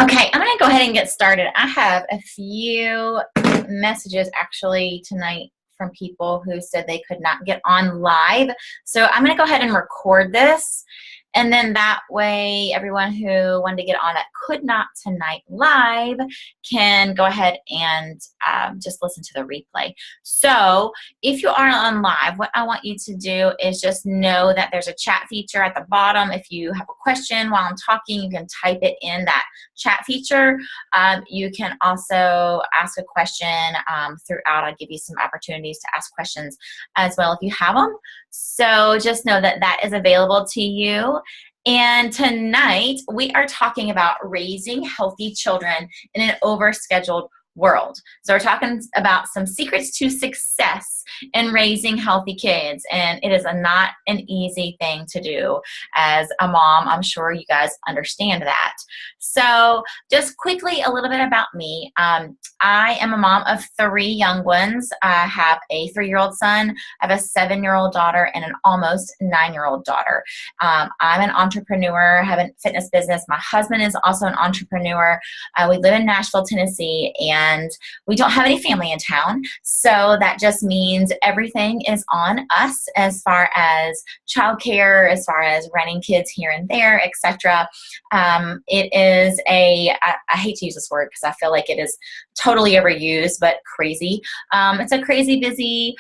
Okay, I'm going to go ahead and get started. I have a few messages actually tonight from people who said they could not get on live. So I'm going to go ahead and record this. And then that way, everyone who wanted to get on that could not tonight live can go ahead and just listen to the replay. So if you are on live, what I want you to do is just know that there's a chat feature at the bottom. If you have a question while I'm talking, you can type it in that chat feature. You can also ask a question throughout. I'll give you some opportunities to ask questions as well if you have them. So just know that that is available to you. And tonight we are talking about raising healthy children in an overscheduled world. So we're talking about some secrets to success in raising healthy kids. And it is not an easy thing to do. As a mom, I'm sure you guys understand that. So just quickly, a little bit about me. I am a mom of 3 young ones. I have a 3-year-old son, I have a 7-year-old daughter, and an almost 9-year-old daughter. I'm an entrepreneur, have a fitness business. My husband is also an entrepreneur. We live in Nashville, Tennessee, and we don't have any family in town. So that just means everything is on us as far as childcare, as far as renting kids here and there, etc. It is I hate to use this word because I feel like it is totally overused, but crazy. It's a crazy, busy,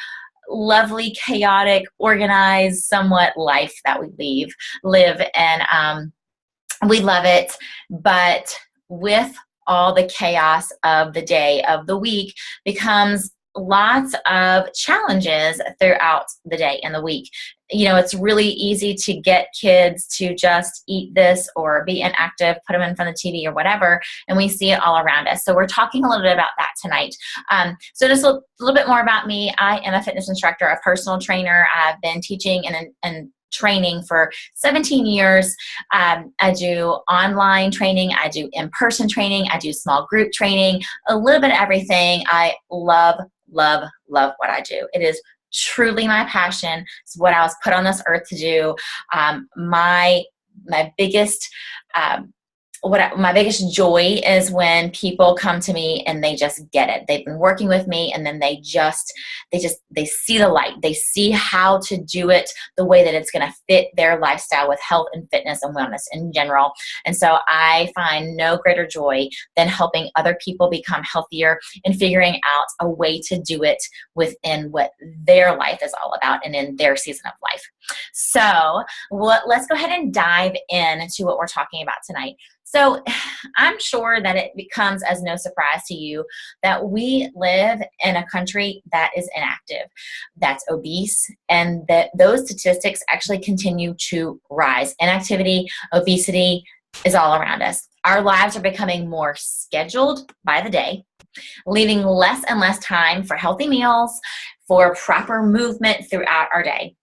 lovely, chaotic, organized, somewhat life that we live, and we love it. But with all the chaos of the day, of the week, becomes lots of challenges throughout the day and the week. You know, it's really easy to get kids to just eat this or be inactive, put them in front of the TV or whatever, and we see it all around us. So we're talking a little bit about that tonight. So just a little bit more about me. I am a fitness instructor, a personal trainer. I've been teaching and training for 17 years. I do online training. I do in-person training. I do small group training, a little bit of everything. I love what I do. It is truly my passion. It's what I was put on this earth to do. My biggest my biggest joy is when people come to me and they just get it. They've been working with me, and then they see the light. They see how to do it the way that it's going to fit their lifestyle with health and fitness and wellness in general. And so I find no greater joy than helping other people become healthier and figuring out a way to do it within what their life is all about and in their season of life. So let's go ahead and dive into what we're talking about tonight. So I'm sure that it becomes as no surprise to you that we live in a country that is inactive, that's obese, and that those statistics actually continue to rise. Inactivity, obesity is all around us. Our lives are becoming more scheduled by the day, leaving less and less time for healthy meals, for proper movement throughout our day.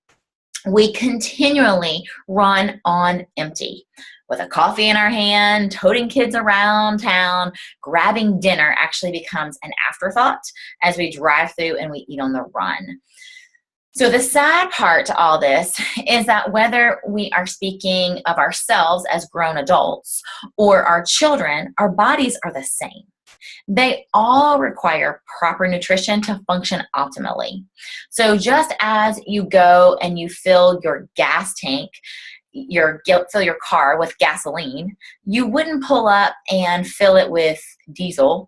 We continually run on empty. With a coffee in our hand, toting kids around town, grabbing dinner actually becomes an afterthought as we drive through and we eat on the run. So the sad part to all this is that whether we are speaking of ourselves as grown adults or our children, our bodies are the same. They all require proper nutrition to function optimally. So just as you go and you fill your gas tank, fill your car with gasoline, you wouldn't pull up and fill it with diesel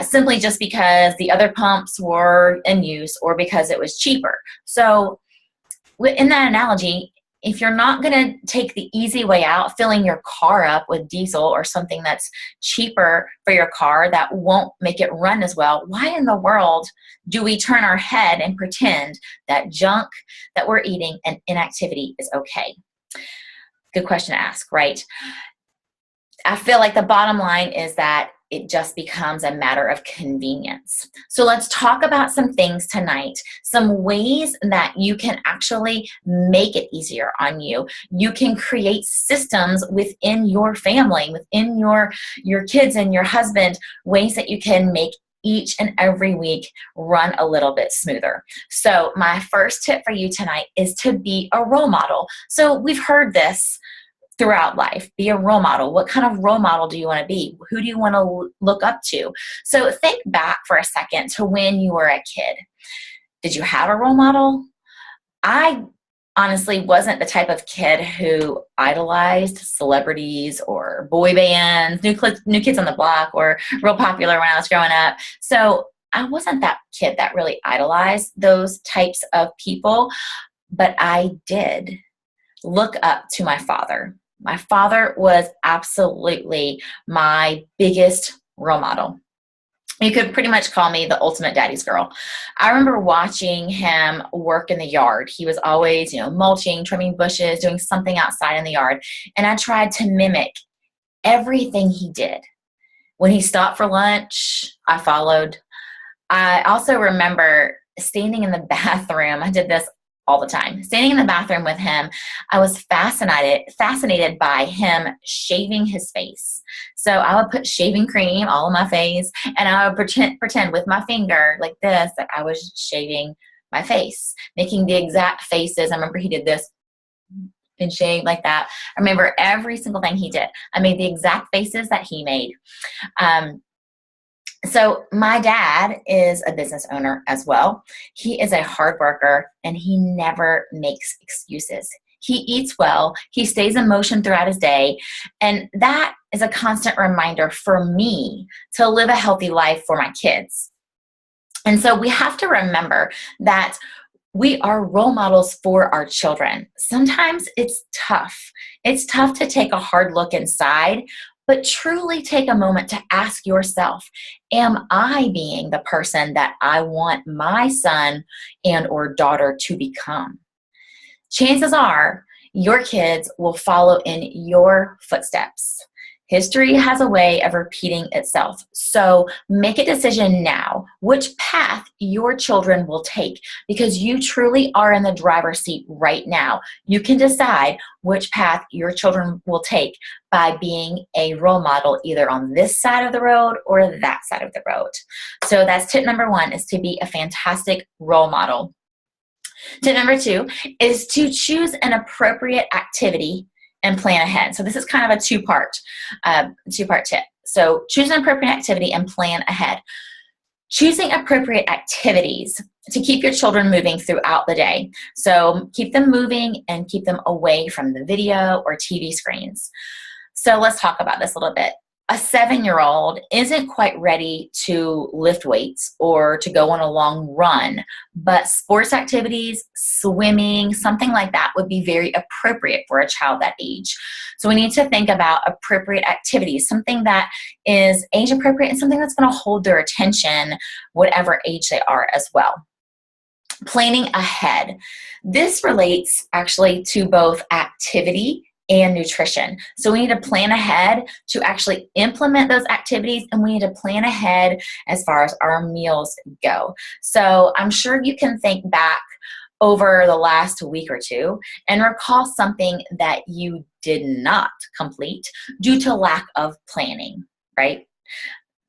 simply just because the other pumps were in use or because it was cheaper. So in that analogy, if you're not going to take the easy way out, filling your car up with diesel or something that's cheaper for your car that won't make it run as well, why in the world do we turn our head and pretend that junk that we're eating and inactivity is okay? Good question to ask, right? I feel like the bottom line is that it just becomes a matter of convenience. So let's talk about some things tonight, some ways that you can actually make it easier on you. You can create systems within your family, within your kids and your husband, ways that you can make each and every week run a little bit smoother. So my first tip for you tonight is to be a role model. So we've heard this throughout life. Be a role model. What kind of role model do you want to be? Who do you want to look up to? So think back for a second to when you were a kid. Did you have a role model? I honestly wasn't the type of kid who idolized celebrities or boy bands, New Kids on the Block, or real popular when I was growing up. So I wasn't that kid that really idolized those types of people, but I did look up to my father. My father was absolutely my biggest role model. You could pretty much call me the ultimate daddy's girl. I remember watching him work in the yard. He was always, mulching, trimming bushes, doing something outside in the yard. And I tried to mimic everything he did. When he stopped for lunch, I followed. I also remember standing in the bathroom. I did this all the time. Standing in the bathroom with him, I was fascinated by him shaving his face. So I would put shaving cream all on my face, and I would pretend with my finger like this that I was shaving my face, making the exact faces. I remember he did this and shaved like that. I remember every single thing he did. I made the exact faces that he made. So my dad is a business owner as well. He is a hard worker, and he never makes excuses. He eats well. He stays in motion throughout his day. And that is a constant reminder for me to live a healthy life for my kids. And so we have to remember that we are role models for our children. Sometimes it's tough. It's tough to take a hard look inside, but truly take a moment to ask yourself, am I being the person that I want my son and or daughter to become? Chances are your kids will follow in your footsteps. History has a way of repeating itself. So make a decision now which path your children will take, because you truly are in the driver's seat right now. You can decide which path your children will take by being a role model either on this side of the road or that side of the road. So that's tip number 1, is to be a fantastic role model. Tip number 2 is to choose an appropriate activity and plan ahead. So this is kind of a two-part tip. So choose an appropriate activity and plan ahead. Choosing appropriate activities to keep your children moving throughout the day. So keep them moving and keep them away from the video or TV screens. So let's talk about this a little bit. A 7-year-old isn't quite ready to lift weights or to go on a long run, but sports activities, swimming, something like that would be very appropriate for a child that age. So we need to think about appropriate activities, something that is age appropriate and something that's going to hold their attention whatever age they are as well. Planning ahead. This relates actually to both activity and nutrition. So we need to plan ahead to actually implement those activities, and we need to plan ahead as far as our meals go. So I'm sure you can think back over the last week or two and recall something that you did not complete due to lack of planning, right?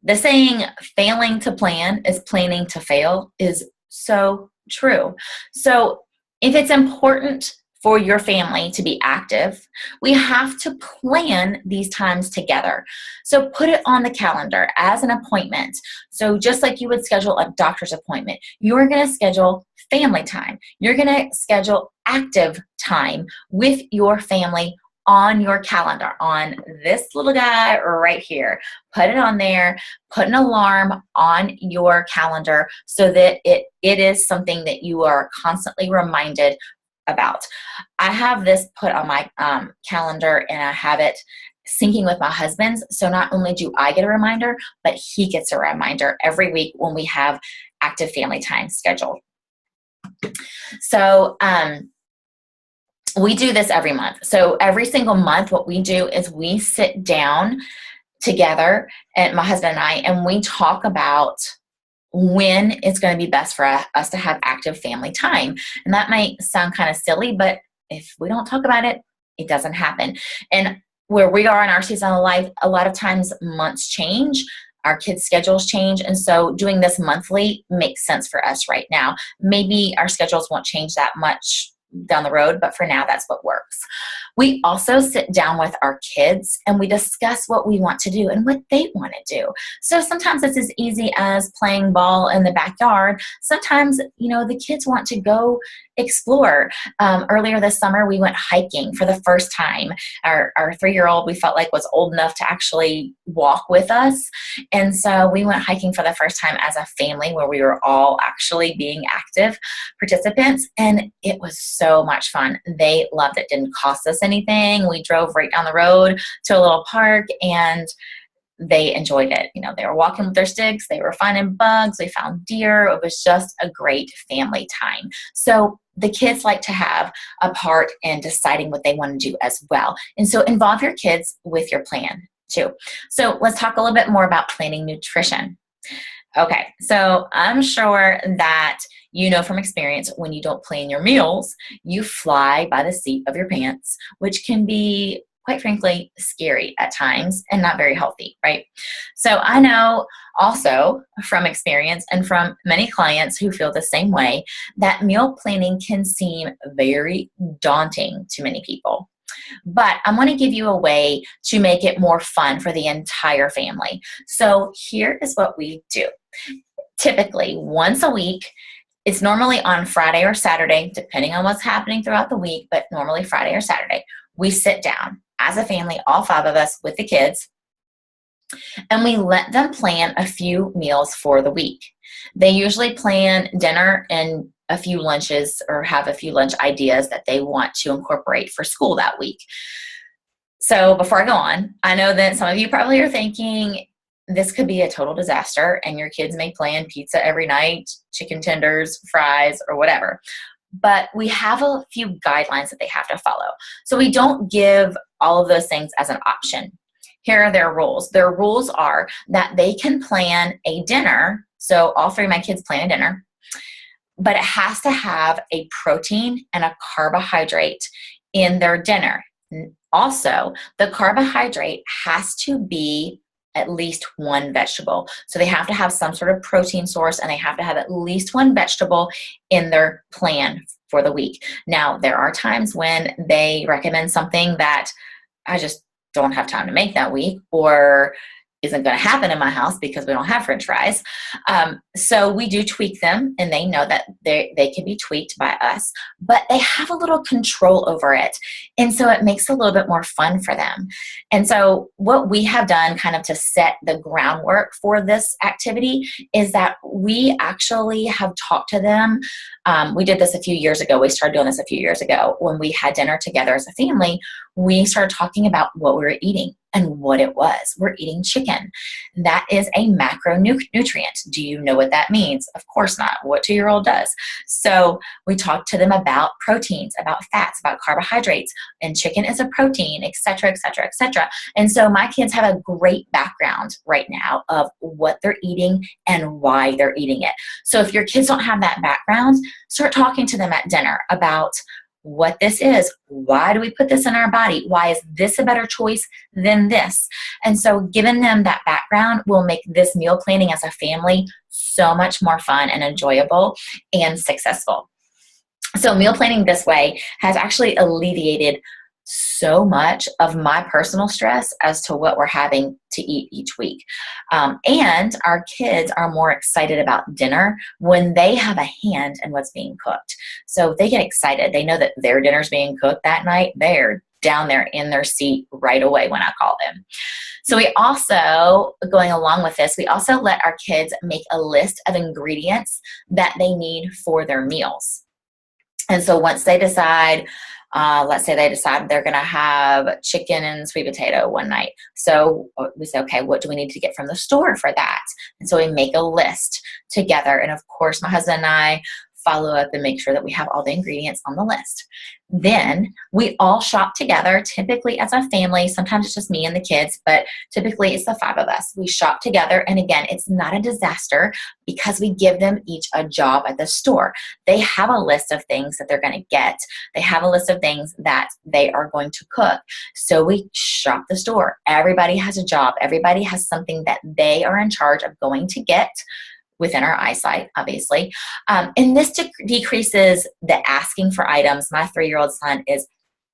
The saying, failing to plan is planning to fail, is so true. So if it's important for your family to be active, we have to plan these times together. So put it on the calendar as an appointment. So just like you would schedule a doctor's appointment, you're going to schedule family time. You're going to schedule active time with your family on your calendar, on this little guy right here. Put it on there, put an alarm on your calendar so that it is something that you are constantly reminded about. I have this put on my calendar, and I have it syncing with my husband's. So not only do I get a reminder, but he gets a reminder every week when we have active family time scheduled. So we do this every month. So every single month, what we do is we sit down together, and my husband and I, and we talk about when it's going to be best for us to have active family time. And that might sound kind of silly, but if we don't talk about it, it doesn't happen. And where we are in our season of life, a lot of times months change, our kids' schedules change, and so doing this monthly makes sense for us right now. Maybe our schedules won't change that much down the road, but for now, that's what works. We also sit down with our kids and we discuss what we want to do and what they want to do. So sometimes it's as easy as playing ball in the backyard. Sometimes, the kids want to go explore. Earlier this summer, we went hiking for the first time. Our 3-year-old, we felt like, was old enough to actually walk with us. And so we went hiking for the first time as a family, where we were all actually being active participants. And it was so much fun. They loved it. Didn't cost us anything. We drove right down the road to a little park, and they enjoyed it. They were walking with their sticks. They were finding bugs. We found deer. It was just a great family time. So the kids like to have a part in deciding what they want to do as well. And so involve your kids with your plan too. So let's talk a little bit more about planning nutrition. Okay, so I'm sure that from experience, when you don't plan your meals, you fly by the seat of your pants, which can be, quite frankly, scary at times and not very healthy, right? So I know also from experience and from many clients who feel the same way, that meal planning can seem very daunting to many people. But I'm going to give you a way to make it more fun for the entire family. So here is what we do. Typically, once a week, it's normally on Friday or Saturday, depending on what's happening throughout the week, but normally Friday or Saturday, we sit down as a family, all 5 of us with the kids, and we let them plan a few meals for the week. They usually plan dinner and a few lunches, or have a few lunch ideas that they want to incorporate for school that week. So before I go on, I know that some of you probably are thinking this could be a total disaster, and your kids may plan pizza every night, chicken tenders, fries, or whatever. But we have a few guidelines that they have to follow. So we don't give all of those things as an option. Here are their rules. Their rules are that they can plan a dinner. So all 3 of my kids plan a dinner, but it has to have a protein and a carbohydrate in their dinner. Also, the carbohydrate has to be at least 1 vegetable. So they have to have some sort of protein source, and they have to have at least 1 vegetable in their plan for the week. Now, there are times when they recommend something that I just don't have time to make that week, or isn't going to happen in my house because we don't have French fries. So we do tweak them, and they know that they can be tweaked by us, but they have a little control over it. And so it makes it a little bit more fun for them. And so what we have done kind of to set the groundwork for this activity is that we actually have talked to them. We did this a few years ago. We started doing this a few years ago when we had dinner together as a family. We started talking about what we were eating and what it was. We're eating chicken. That is a macronutrient. Do you know what that means? Of course not. What 2-year-old does? So we talked to them about proteins, about fats, about carbohydrates, and chicken is a protein, et cetera, et cetera, et cetera. And so my kids have a great background right now of what they're eating and why they're eating it. So if your kids don't have that background, start talking to them at dinner about what this is. Why do we put this in our body? Why is this a better choice than this? And so giving them that background will make this meal planning as a family so much more fun and enjoyable and successful. So meal planning this way has actually alleviated so much of my personal stress as to what we're having to eat each week. And our kids are more excited about dinner when they have a hand in what's being cooked. So they get excited. They know that their dinner's being cooked that night. They're down there in their seat right away when I call them. So we also, going along with this, we also let our kids make a list of ingredients that they need for their meals. And so once they decide, let's say they decide they're going to have chicken and sweet potato one night. So we say, okay, what do we need to get from the store for that? And so we make a list together. And of course, my husband and I follow up and make sure that we have all the ingredients on the list. Then we all shop together, typically as a family. Sometimes it's just me and the kids, but typically it's the 5 of us. We shop together. And again, it's not a disaster because we give them each a job at the store. They have a list of things that they're going to get. They have a list of things that they are going to cook. So we shop the store. Everybody has a job. Everybody has something that they are in charge of going to get within our eyesight, obviously. And this decreases the asking for items. My 3-year-old son is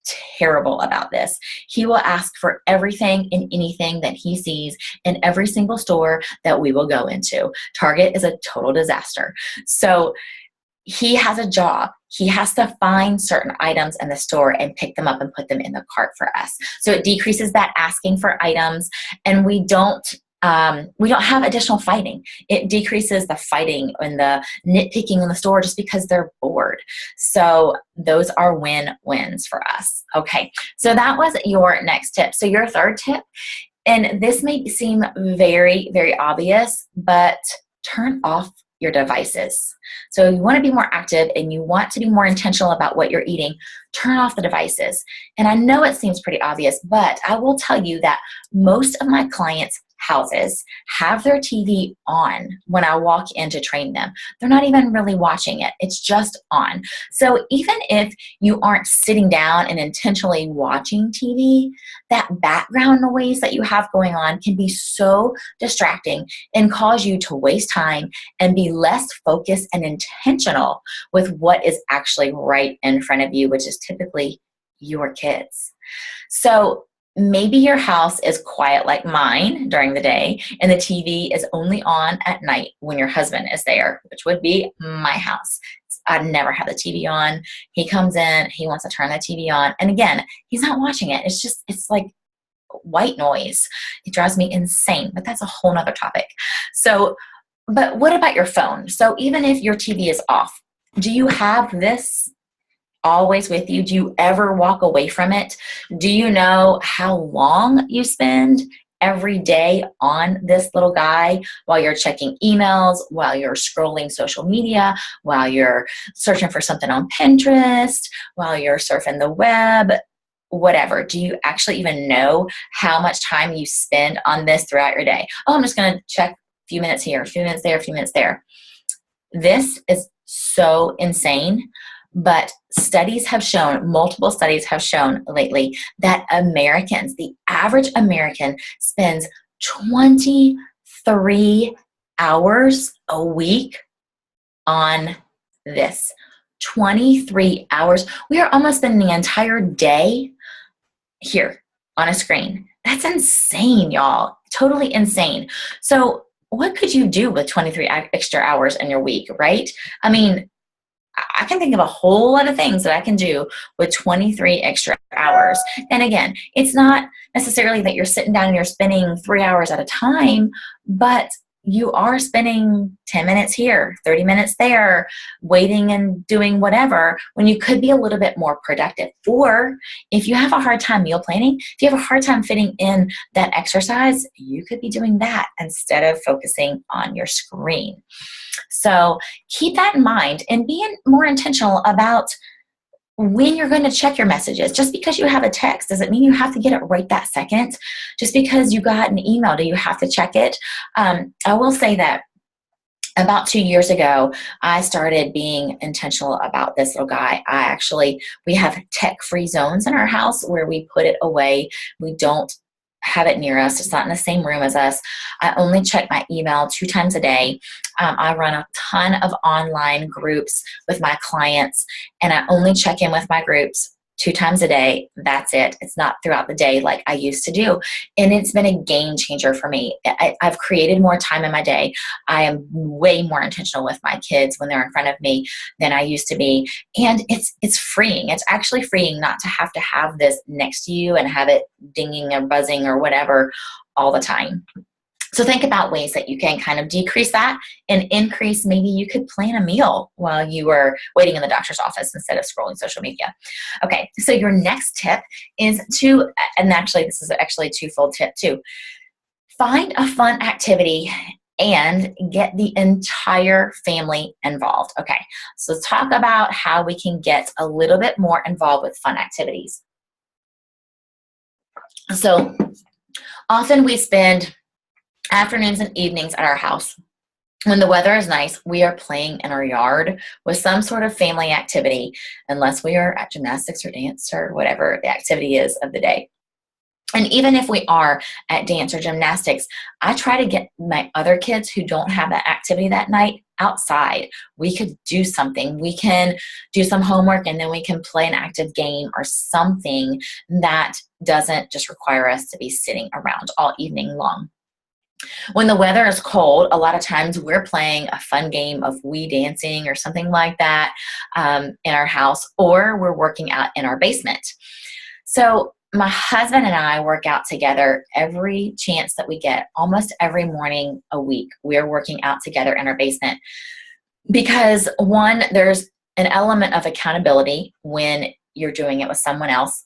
terrible about this. He will ask for everything and anything that he sees in every single store that we will go into. Target is a total disaster. So he has a job. He has to find certain items in the store and pick them up and put them in the cart for us. So it decreases that asking for items, and we don't have additional fighting. It decreases the fighting and the nitpicking in the store just because they're bored. So those are win-wins for us. Okay, so that was your next tip. So your third tip, and this may seem very, very obvious, but turn off your devices. So you want to be more active and you want to be more intentional about what you're eating, turn off the devices. And I know it seems pretty obvious, but I will tell you that most of my clients' houses have their TV on when I walk in to train them. They're not even really watching it. It's just on. So even if you aren't sitting down and intentionally watching TV, that background noise that you have going on can be so distracting and cause you to waste time and be less focused and intentional with what is actually right in front of you, which is typically your kids. So maybe your house is quiet like mine during the day, and the TV is only on at night when your husband is there, which would be my house. I never have the TV on. He comes in, he wants to turn the TV on, and again, he's not watching it. It's like white noise. It drives me insane, but that's a whole nother topic. So, but what about your phone? So even if your TV is off, do you have this always with you? Do you ever walk away from it? Do you know how long you spend every day on this little guy while you're checking emails, while you're scrolling social media, while you're searching for something on Pinterest, while you're surfing the web, whatever? Do you actually even know how much time you spend on this throughout your day? Oh, I'm just going to check a few minutes here, a few minutes there, a few minutes there. This is so insane. But studies have shown, multiple studies have shown lately that Americans, the average American spends 23 hours a week on this. 23 hours. We are almost spending the entire day here on a screen. That's insane, y'all. Totally insane. So what could you do with 23 extra hours in your week, right? I mean, I can think of a whole lot of things that I can do with 23 extra hours. And again, it's not necessarily that you're sitting down and you're spending 3 hours at a time, but you are spending 10 minutes here, 30 minutes there, waiting and doing whatever, when you could be a little bit more productive. Or if you have a hard time meal planning, if you have a hard time fitting in that exercise, you could be doing that instead of focusing on your screen. So keep that in mind and be more intentional about when you're going to check your messages. Just because you have a text doesn't mean you have to get it right that second. Just because you got an email, do you have to check it? I will say that about 2 years ago, I started being intentional about this little guy. We have tech-free zones in our house where we put it away. We don't have it near us. It's not in the same room as us. I only check my email 2 times a day. I run a ton of online groups with my clients, and I only check in with my groups 2 times a day. That's it. It's not throughout the day like I used to do. And it's been a game changer for me. I've created more time in my day. I am way more intentional with my kids when they're in front of me than I used to be. And it's freeing. It's actually freeing not to have this next to you and have it dinging or buzzing or whatever all the time. So think about ways that you can kind of decrease that and increase. Maybe you could plan a meal while you were waiting in the doctor's office instead of scrolling social media. Okay, so your next tip is and actually this is actually a twofold tip too. Find a fun activity and get the entire family involved. Okay, so let's talk about how we can get a little bit more involved with fun activities. So often we spend afternoons and evenings at our house. When the weather is nice, we are playing in our yard with some sort of family activity, unless we are at gymnastics or dance or whatever the activity is of the day. And even if we are at dance or gymnastics, I try to get my other kids who don't have that activity that night outside. We could do something. We can do some homework and then we can play an active game or something that doesn't just require us to be sitting around all evening long. When the weather is cold, a lot of times we're playing a fun game of Wii dancing or something like that in our house, or we're working out in our basement. So my husband and I work out together every chance that we get, almost every morning a week. We're working out together in our basement because, one, there's an element of accountability when you're doing it with someone else.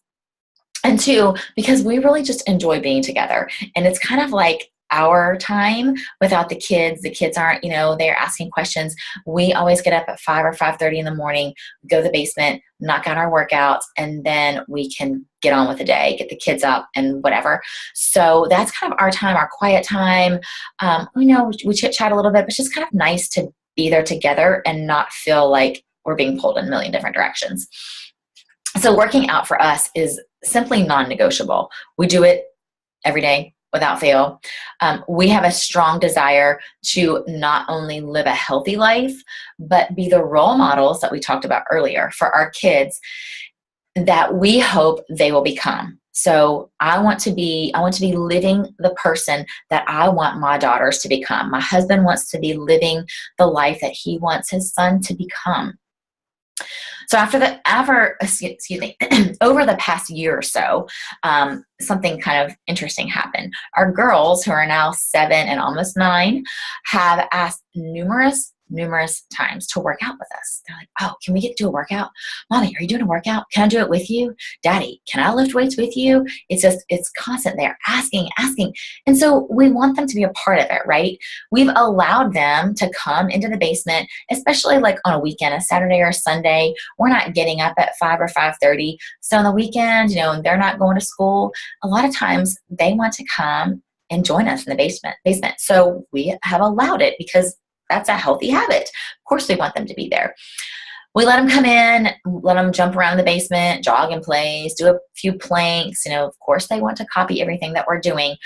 And two, because we really just enjoy being together. And it's kind of like our time without the kids. The kids aren't, they're asking questions. We always get up at 5 or 5:30 in the morning, go to the basement, knock out our workouts, and then we can get on with the day, get the kids up and whatever. So that's kind of our time, our quiet time. We chit chat a little bit, but it's just kind of nice to be there together and not feel like we're being pulled in a million different directions. So working out for us is simply non-negotiable. We do it every day without fail. We have a strong desire to not only live a healthy life, but be the role models that we talked about earlier for our kids that we hope they will become. So I want to be living the person that I want my daughters to become. My husband wants to be living the life that he wants his son to become. So over the past year or so, something kind of interesting happened. Our girls, who are now 7 and almost 9, have asked numerous times to work out with us. They're like, "Oh, can we do a workout? Mommy, are you doing a workout? Can I do it with you? Daddy, can I lift weights with you?" It's constant. They're asking. And so we want them to be a part of it, right? We've allowed them to come into the basement, especially like on a weekend, a Saturday or a Sunday. We're not getting up at 5 or 5:30. So on the weekend, they're not going to school. A lot of times they want to come and join us in the basement. So we have allowed it because that's a healthy habit. Of course, we want them to be there. We let them come in, let them jump around the basement, jog in place, do a few planks. Of course, they want to copy everything that we're doing.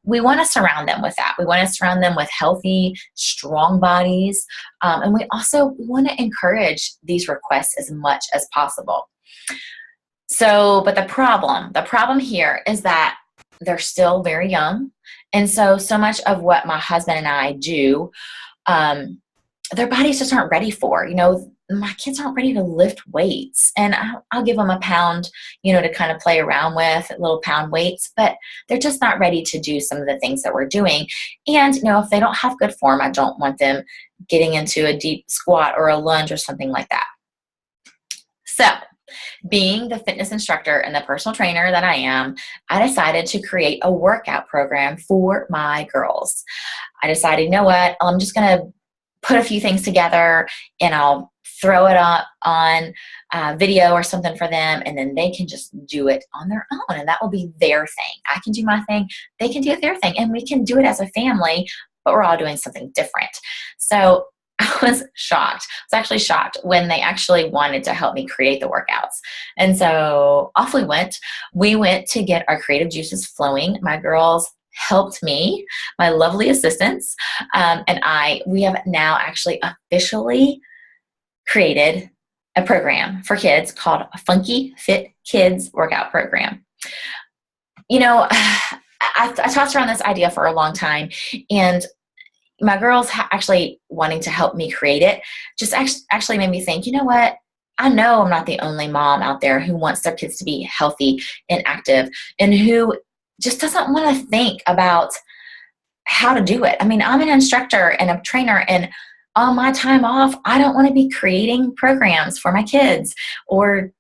We want to surround them with that. We want to surround them with healthy, strong bodies. And we also want to encourage these requests as much as possible. So, but the problem here is that they're still very young. And so much of what my husband and I do, their bodies just aren't ready for. My kids aren't ready to lift weights, and I'll give them a pound, to kind of play around with, little pound weights, but they're just not ready to do some of the things that we're doing. And, if they don't have good form, I don't want them getting into a deep squat or a lunge or something like that. So, being the fitness instructor and the personal trainer that I am, I decided to create a workout program for my girls. I decided, you know what, I'm just going to put a few things together and I'll throw it up on video or something for them, and then they can just do it on their own, and that will be their thing. I can do my thing, they can do their thing, and we can do it as a family, but we're all doing something different. So I was shocked. I was actually shocked when they actually wanted to help me create the workouts. And so off we went. We went to get our creative juices flowing. My girls helped me, my lovely assistants, we have now actually officially created a program for kids called a Funky Fit Kids Workout Program. I tossed around this idea for a long time, and my girls actually wanting to help me create it just actually made me think, you know what? I know I'm not the only mom out there who wants their kids to be healthy and active and who just doesn't want to think about how to do it. I mean, I'm an instructor and a trainer, and on my time off, I don't want to be creating programs for my kids or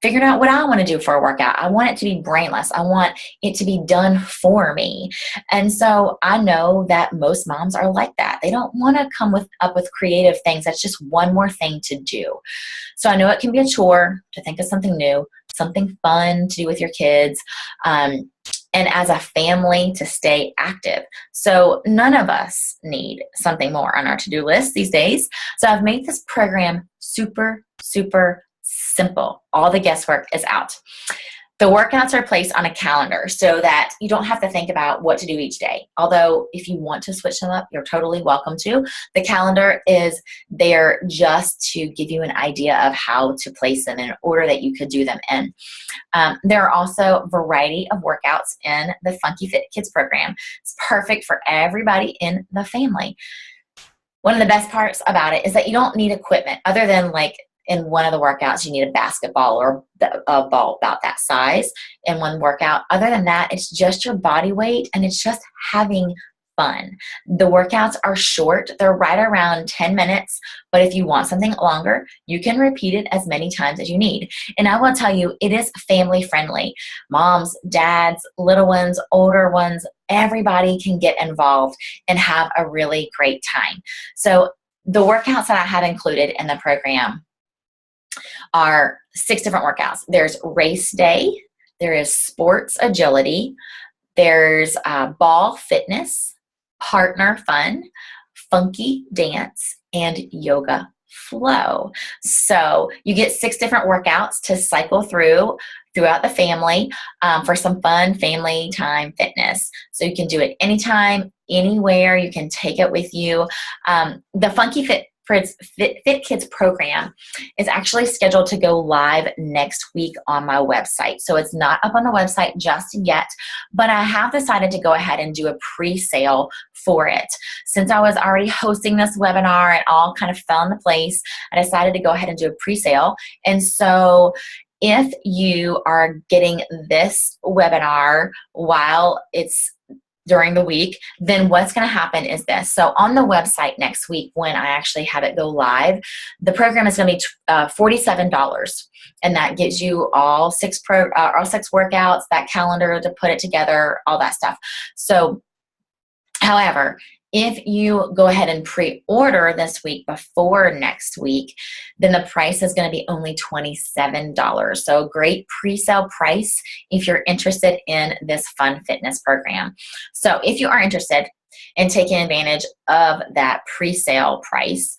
figuring out what I want to do for a workout. I want it to be brainless. I want it to be done for me. And so I know that most moms are like that. They don't want to come up with creative things. That's just one more thing to do. So I know it can be a chore to think of something new, something fun to do with your kids, and as a family to stay active. So none of us need something more on our to-do list these days. So I've made this program super, super simple. All the guesswork is out. The workouts are placed on a calendar so that you don't have to think about what to do each day. Although if you want to switch them up, you're totally welcome to. The calendar is there just to give you an idea of how to place them in order that you could do them in. There are also a variety of workouts in the Funky Fit Kids program. It's perfect for everybody in the family. One of the best parts about it is that you don't need equipment other than like in one of the workouts, you need a basketball or a ball about that size in one workout. Other than that, it's just your body weight and it's just having fun. The workouts are short. They're right around 10 minutes, but if you want something longer, you can repeat it as many times as you need. And I will tell you, it is family friendly. Moms, dads, little ones, older ones, everybody can get involved and have a really great time. So the workouts that I have included in the program are 6 different workouts. There's race day, there is sports agility, there's ball fitness, partner fun, funky dance, and yoga flow. So you get 6 different workouts to cycle throughout the family for some fun family time fitness. So you can do it anytime, anywhere. You can take it with you. The Funky Fit Kids program is actually scheduled to go live next week on my website. So it's not up on the website just yet, but I have decided to go ahead and do a pre-sale for it. Since I was already hosting this webinar, it all kind of fell into place. I decided to go ahead and do a pre-sale. And so if you are getting this webinar while it's during the week, then what's going to happen is this. So on the website next week, when I actually have it go live, the program is going to be $47. And that gives you all 6 workouts, that calendar to put it together, all that stuff. So, however, if you go ahead and pre-order this week before next week, then the price is going to be only $27. So great pre-sale price if you're interested in this fun fitness program. So if you are interested in taking advantage of that pre-sale price,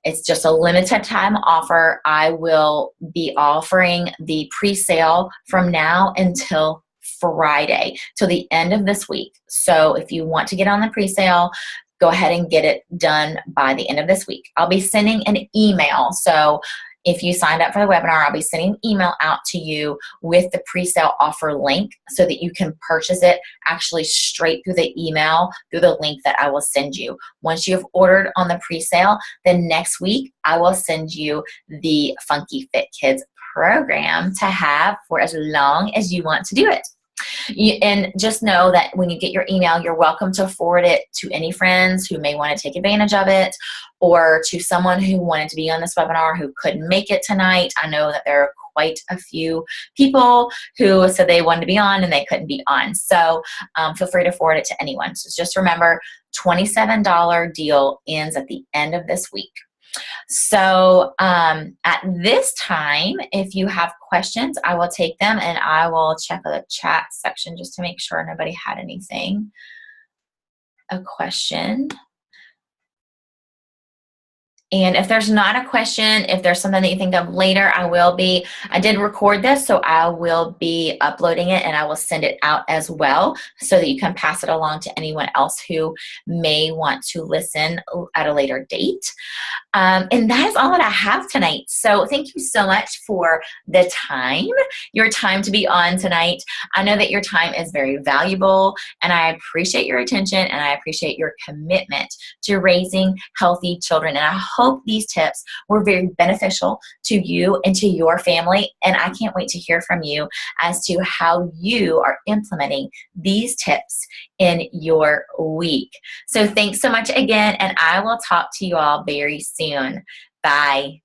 it's just a limited time offer. I will be offering the pre-sale from now until Friday, till the end of this week. So if you want to get on the pre-sale, go ahead and get it done by the end of this week. I'll be sending an email. So if you signed up for the webinar, I'll be sending an email out to you with the pre-sale offer link so that you can purchase it actually straight through the email, through the link that I will send you. Once you've ordered on the pre-sale, then next week I will send you the Funky Fit Kids program to have for as long as you want to do it. And just know that when you get your email, you're welcome to forward it to any friends who may want to take advantage of it, or to someone who wanted to be on this webinar who couldn't make it tonight. I know that there are quite a few people who said they wanted to be on and they couldn't be on. So feel free to forward it to anyone. So just remember, $27 deal ends at the end of this week. So at this time, if you have questions, I will take them and I will check the chat section just to make sure nobody had anything. A question. And if there's not a question, if there's something that you think of later, I did record this, so I will be uploading it and I will send it out as well so that you can pass it along to anyone else who may want to listen at a later date. And that is all that I have tonight. So thank you so much for the time, your time to be on tonight. I know that your time is very valuable and I appreciate your attention and I appreciate your commitment to raising healthy children. And I hope these tips were very beneficial to you and to your family. And I can't wait to hear from you as to how you are implementing these tips in your week. So thanks so much again, and I will talk to you all very soon. Bye.